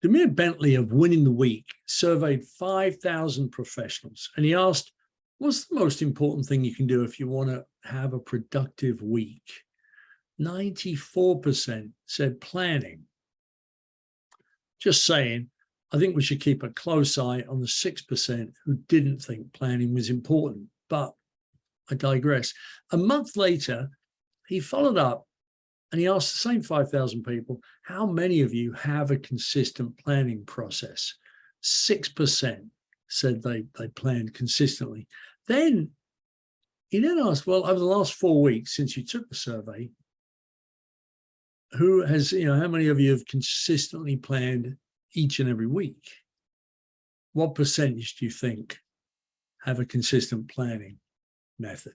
Demir Bentley of Winning the Week surveyed 5,000 professionals, and he asked, what's the most important thing you can do if you want to have a productive week? 94% said planning. Just saying, I think we should keep a close eye on the 6% who didn't think planning was important, but I digress. A month later, he followed up and he asked the same 5,000 people, how many of you have a consistent planning process? 6% said they planned consistently. Then he then asked, well, over the last 4 weeks since you took the survey, who has, how many of you have consistently planned each and every week? What percentage do you think have a consistent planning method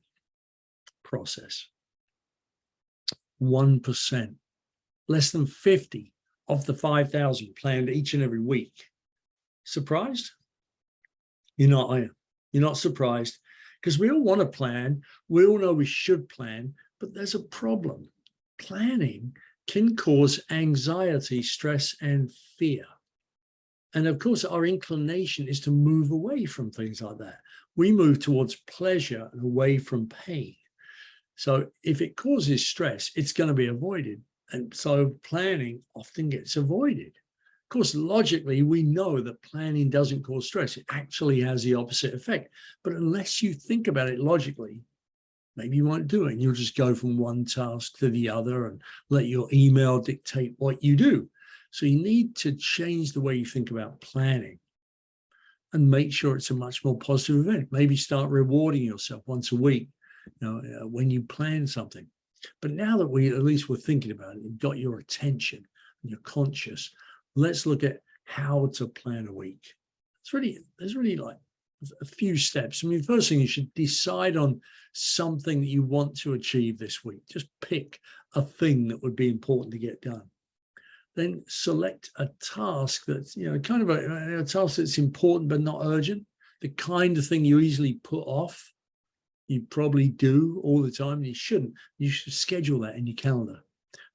process? 1%. Less than 50 of the 5,000 planned each and every week. Surprised? You're not, are you? You're not surprised, because we all want to plan. We all know we should plan, but there's a problem. Planning can cause anxiety, stress, and fear. And of course, our inclination is to move away from things like that. We move towards pleasure and away from pain. So if it causes stress, it's going to be avoided. And so planning often gets avoided. Of course, logically, we know that planning doesn't cause stress. It actually has the opposite effect. But unless you think about it logically, maybe you won't do it. And you'll just go from one task to the other and let your email dictate what you do. So you need to change the way you think about planning and make sure it's a much more positive event. Maybe start rewarding yourself once a week, when you plan something. But now that at least we're thinking about it, you've got your attention and you're conscious, let's look at how to plan a week. There's really like a few steps. I mean, first thing, you should decide on something that you want to achieve this week. Just pick a thing that would be important to get done. Then select a task that's, kind of a task that's important but not urgent, the kind of thing you easily put off. You probably do all the time, and you shouldn't. You should schedule that in your calendar.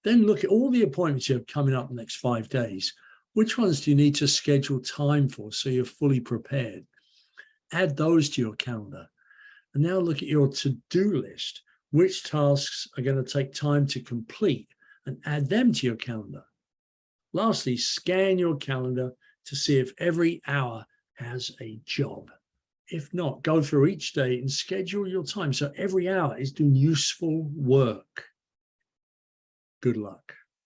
Then look at all the appointments you have coming up in the next 5 days. Which ones do you need to schedule time for so you're fully prepared? Add those to your calendar. And now look at your to-do list. Which tasks are going to take time to complete, and add them to your calendar. Lastly, scan your calendar to see if every hour has a job. If not, go through each day and schedule your time so every hour is doing useful work. Good luck.